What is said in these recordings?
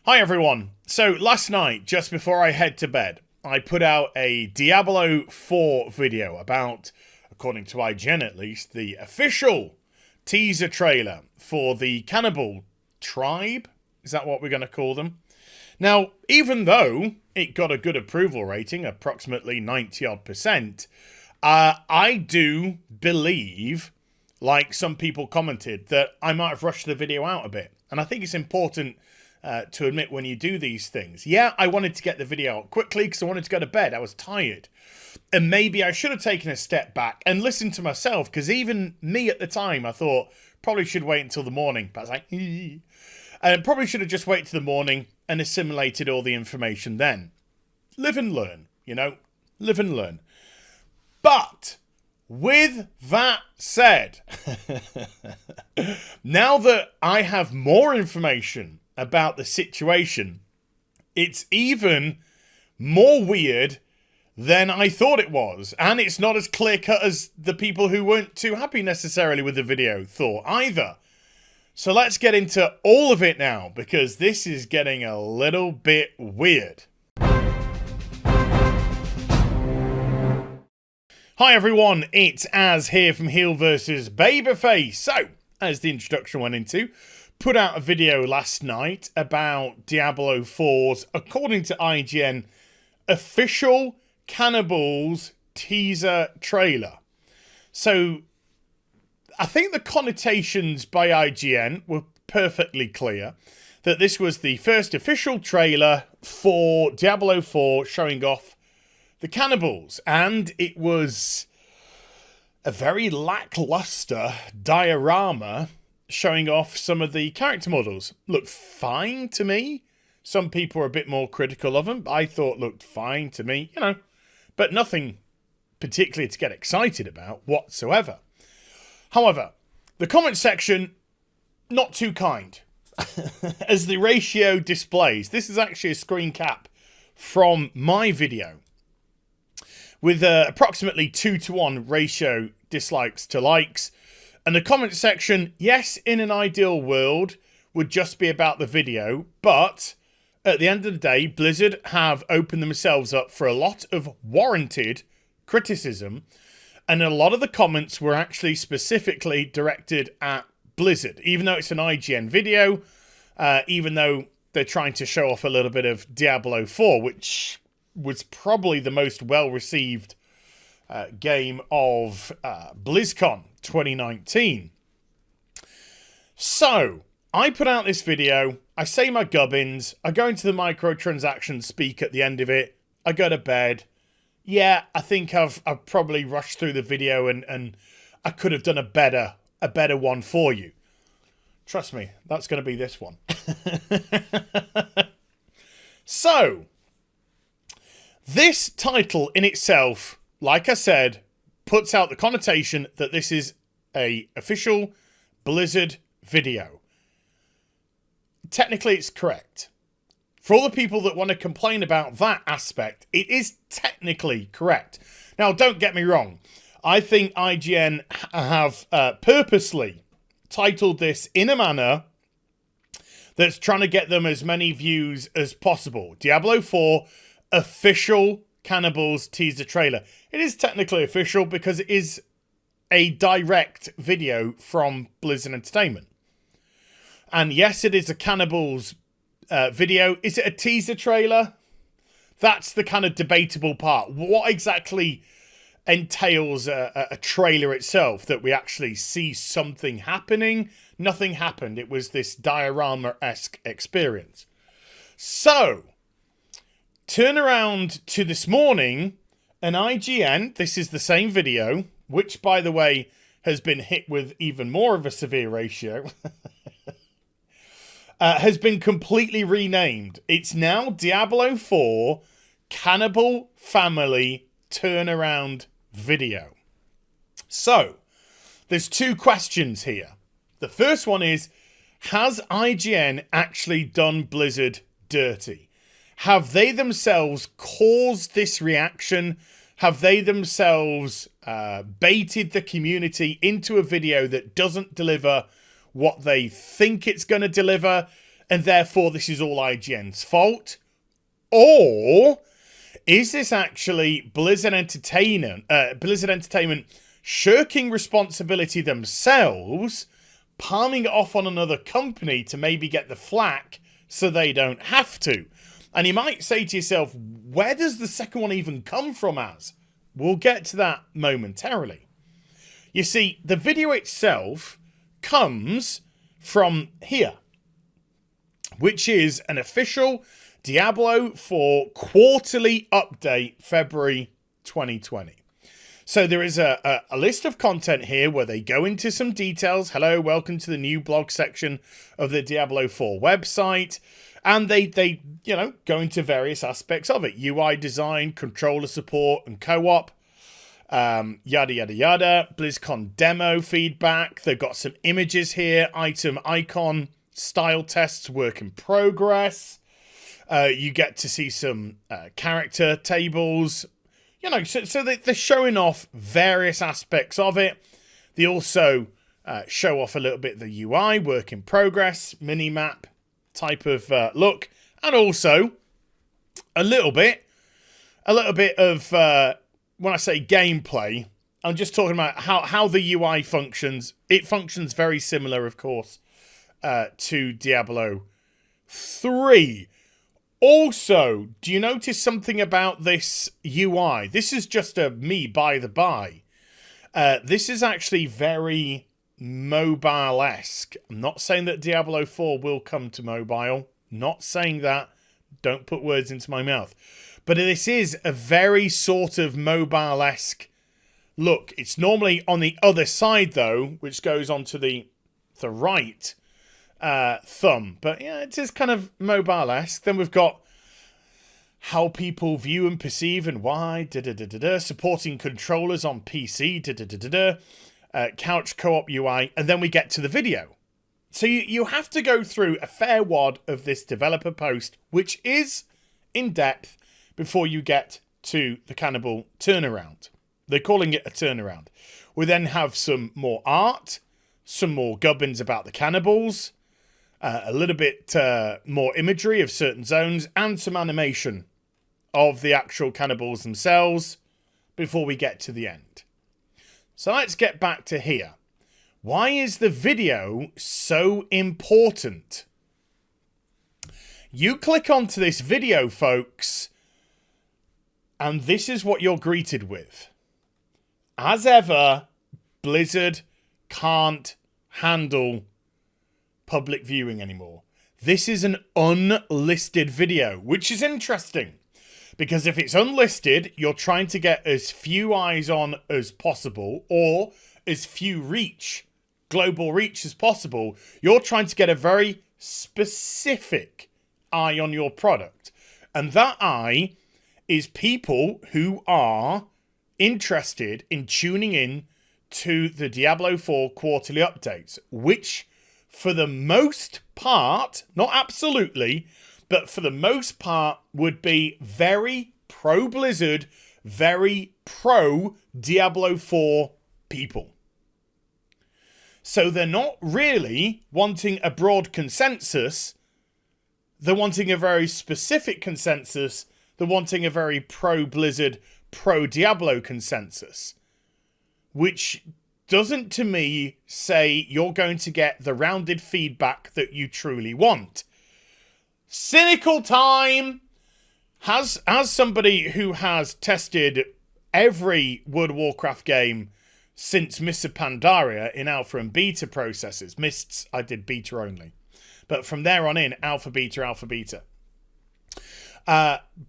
Hi everyone. So last night, just before I head to bed, I put out a Diablo 4 video about, according to IGN at least, the official teaser trailer for the Cannibal Tribe. Is that what we're going to call them? Now, even though it got a good approval rating, approximately 90-odd%, I do believe, like some people commented, that I might have rushed the video out a bit. And I think it's important to admit when you do these things. Yeah, I wanted to get the video out quickly because I wanted to go to bed. I was tired. And maybe I should have taken a step back and listened to myself, because even me at the time, I thought, probably should wait until the morning. But I was like, and probably should have just waited till the morning and assimilated all the information then. Live and learn, you know? Live and learn. But with that said, now that I have more information about the situation, it's even more weird than I thought it was. And it's not as clear-cut as the people who weren't too happy necessarily with the video thought either. So let's get into all of it now, because this is getting a little bit weird. Hi everyone, it's Az here from HeelvsBabyface. So, as the introduction went into, put out a video last night about Diablo 4's, according to IGN, official Cannibals teaser trailer. So, I think the connotations by IGN were perfectly clear that this was the first official trailer for Diablo 4 showing off the cannibals, and it was a very lackluster diorama showing off some of the character models. Looked fine to me. Some people are a bit more critical of them, but I thought looked fine to me, you know, but nothing particularly to get excited about whatsoever. However, the comment section, not too kind. As the ratio displays, this is actually a screen cap from my video, with approximately 2-to-1 ratio dislikes to likes. And the comment section, yes, in an ideal world, would just be about the video, but at the end of the day, Blizzard have opened themselves up for a lot of warranted criticism, and a lot of the comments were actually specifically directed at Blizzard, even though it's an IGN video, even though they're trying to show off a little bit of Diablo 4, which was probably the most well-received game of BlizzCon 2019. So, I put out this video, I say my gubbins, I go into the microtransaction speak at the end of it, I go to bed. Yeah, I think I've probably rushed through the video and I could have done a better one for you. Trust me, that's going to be this one. So, this title in itself, like I said, puts out the connotation that this is a official Blizzard video. Technically, it's correct. For all the people that want to complain about that aspect, it is technically correct. Now, don't get me wrong. I think IGN have purposely titled this in a manner that's trying to get them as many views as possible. Diablo 4 official Cannibals teaser trailer. It is technically official because it is a direct video from Blizzard Entertainment. And yes, it is a Cannibals video. Is it a teaser trailer? That's the kind of debatable part. What exactly entails a trailer itself, that we actually see something happening? Nothing happened. It was this diorama-esque experience. So, turn around to this morning, and IGN, this is the same video, which, by the way, has been hit with even more of a severe ratio, has been completely renamed. It's now Diablo 4 Cannibal Family Turnaround Video. So, there's two questions here. The first one is, has IGN actually done Blizzard dirty? Have they themselves caused this reaction? Have they themselves baited the community into a video that doesn't deliver what they think it's going to deliver? and therefore this is all IGN's fault? Or is this actually Blizzard Entertainment shirking responsibility themselves, palming it off on another company to maybe get the flack so they don't have to? And you might say to yourself, where does the second one even come from as? We'll get to that momentarily. You see, the video itself comes from here, which is an official Diablo 4 quarterly update, February 2020. So there is a list of content here where they go into some details. Hello, welcome to the new blog section of the Diablo 4 website. And they go into various aspects of it. UI design, controller support, and co-op. Yada, yada, yada. BlizzCon demo feedback. They've got some images here. Item, icon, style tests, work in progress. You get to see some character tables. So they're showing off various aspects of it. They also show off a little bit of the UI, work in progress, mini-map type of look. And also a little bit of, when I say gameplay, I'm just talking about how the UI functions. It functions very similar, of course, to Diablo 3. Also, do you notice something about this UI? This is just a me by the by. This is actually very mobile-esque. I'm not saying that Diablo 4 will come to mobile. Not saying that. Don't put words into my mouth. But this is a very sort of mobile-esque look. It's normally on the other side, though, which goes onto the right thumb. But yeah, it is kind of mobile-esque. Then we've got how people view and perceive and why, supporting controllers on PC, couch co-op UI, and then we get to the video. So you have to go through a fair wad of this developer post, which is in depth, before you get to the cannibal turnaround. They're calling it a turnaround. We then have some more art, some more gubbins about the cannibals, a little bit more imagery of certain zones, and some animation of the actual cannibals themselves before we get to the end. So let's get back to here. Why is the video so important? You click onto this video, folks, and this is what you're greeted with. As ever, Blizzard can't handle public viewing anymore. This is an unlisted video, which is interesting. Because if it's unlisted, you're trying to get as few eyes on as possible, or as few global reach as possible. You're trying to get a very specific eye on your product. And that eye is people who are interested in tuning in to the Diablo 4 quarterly updates, which for the most part, not absolutely, but for the most part would be very pro-Blizzard, very pro-Diablo 4 people. So they're not really wanting a broad consensus. They're wanting a very specific consensus. They're wanting a very pro-Blizzard, pro-Diablo consensus. Which doesn't, to me, say you're going to get the rounded feedback that you truly want. Cynical time! As somebody who has tested every World of Warcraft game since Mists of Pandaria in alpha and beta processes. Mists, I did beta only. But from there on in, alpha, beta.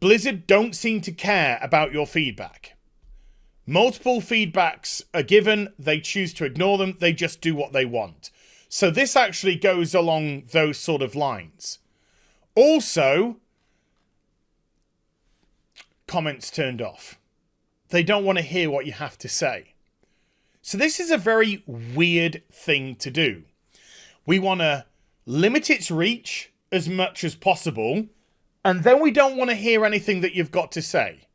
Blizzard don't seem to care about your feedback. Multiple feedbacks are given. They choose to ignore them. They just do what they want. So this actually goes along those sort of lines. Also, comments turned off. They don't want to hear what you have to say. So this is a very weird thing to do. We want to limit its reach as much as possible, and then we don't want to hear anything that you've got to say.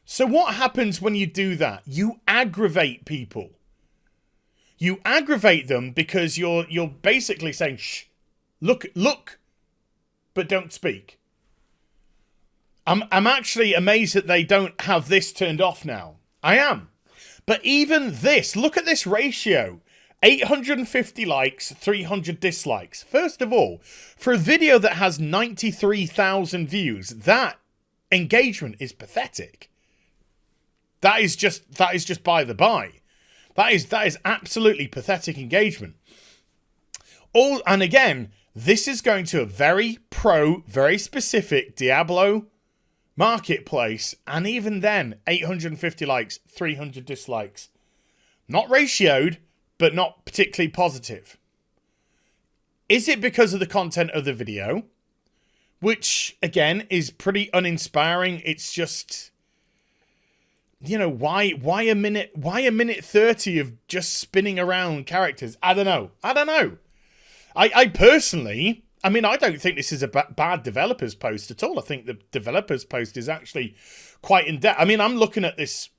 So what happens when you do that? You aggravate people. You aggravate them because you're basically saying, shh, look, but don't speak. I'm actually amazed that they don't have this turned off now. I am. But even this, look at this ratio. 850 likes, 300 dislikes. First of all, for a video that has 93,000 views, that engagement is pathetic. That is just by the by. That is absolutely pathetic engagement. And again, this is going to a very very specific Diablo marketplace, and even then, 850 likes, 300 dislikes. Not ratioed, but not particularly positive. Is it because of the content of the video? Which, again, is pretty uninspiring. It's just, you know, why a minute 30 of just spinning around characters? I don't know. I personally, I mean, I don't think this is a bad developers post at all. I think the developers post is actually quite in-depth. I mean, I'm looking at this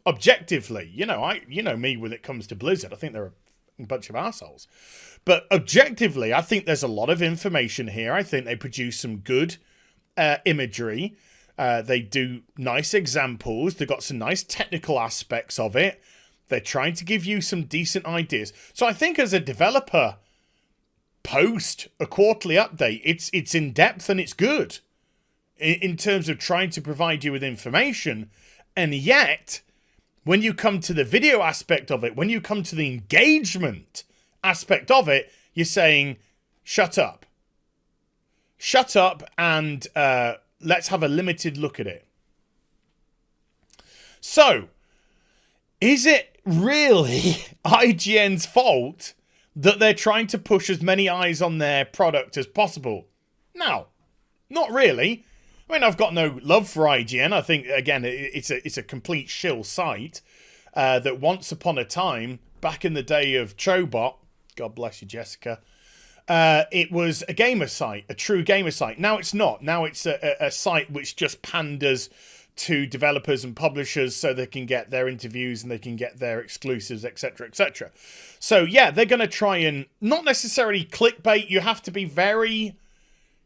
objectively. You know me when it comes to Blizzard. I think they're a bunch of assholes. But objectively, I think there's a lot of information here. I think they produce some good imagery. They do nice examples. They've got some nice technical aspects of it. They're trying to give you some decent ideas. So I think as a developer post, a quarterly update, it's in depth and it's good in terms of trying to provide you with information. And yet, when you come to the video aspect of it, when you come to the engagement aspect of it, you're saying, shut up. Shut up and let's have a limited look at it. So, is it really IGN's fault that they're trying to push as many eyes on their product as possible? No, not really. I mean, I've got no love for IGN. I think, again, it's a complete shill site that once upon a time, back in the day of Chobot, God bless you, Jessica, it was a gamer site, a true gamer site. Now it's not. Now it's a site which just panders to developers and publishers so they can get their interviews and they can get their exclusives, etc., etc. So, yeah, they're going to try and not necessarily clickbait. You have to be very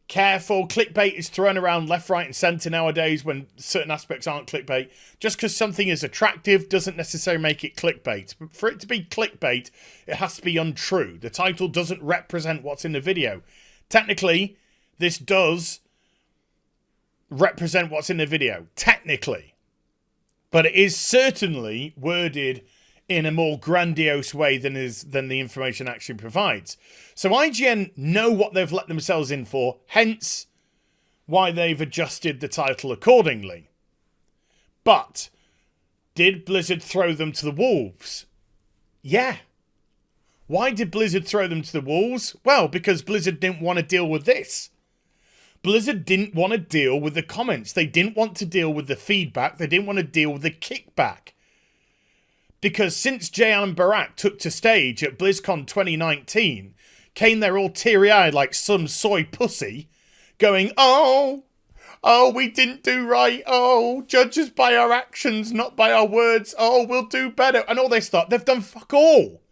careful. Clickbait is thrown around left, right, and centre nowadays when certain aspects aren't clickbait. Just because something is attractive doesn't necessarily make it clickbait. But for it to be clickbait, it has to be untrue. The title doesn't represent what's in the video. Technically, this does represent what's in the video, technically. But it is certainly worded in a more grandiose way than the information actually provides. So IGN know what they've let themselves in for, hence why they've adjusted the title accordingly. But did Blizzard throw them to the wolves? Yeah. Why did Blizzard throw them to the wolves? Well, because Blizzard didn't want to deal with this. Blizzard didn't want to deal with the comments. They didn't want to deal with the feedback. They didn't want to deal with the kickback. Because since Jay Allen Barak took to stage at BlizzCon 2019, came there all teary-eyed like some soy pussy, going, oh, we didn't do right. Oh, judge us by our actions, not by our words. Oh, we'll do better. And all this stuff. They've done fuck all.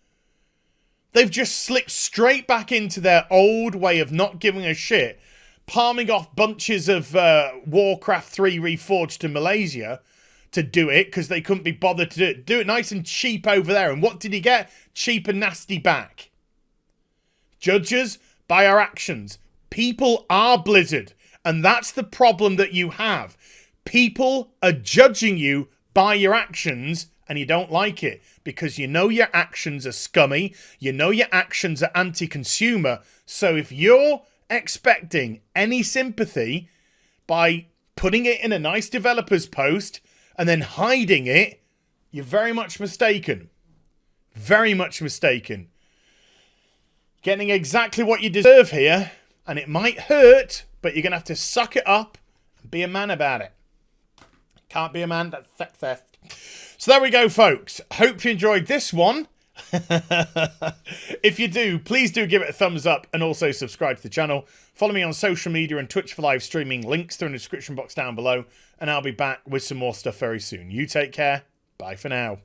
They've just slipped straight back into their old way of not giving a shit, palming off bunches of Warcraft 3 Reforged to Malaysia to do it because they couldn't be bothered to do it nice and cheap over there. And what did he get? Cheap and nasty back. Judge us by our actions. People are Blizzard. And that's the problem that you have. People are judging you by your actions and you don't like it because you know your actions are scummy. You know your actions are anti-consumer. So if you're expecting any sympathy by putting it in a nice developer's post and then hiding it, you're very much mistaken. Very much mistaken. Getting exactly what you deserve here, and it might hurt, but you're going to have to suck it up and be a man about it. Can't be a man, that's success. So there we go, folks. Hope you enjoyed this one. If you do, please do give it a thumbs up and also subscribe to the channel. Follow me on social media and Twitch for live streaming. Links are in the description box down below. And I'll be back with some more stuff very soon. You take care. Bye for now.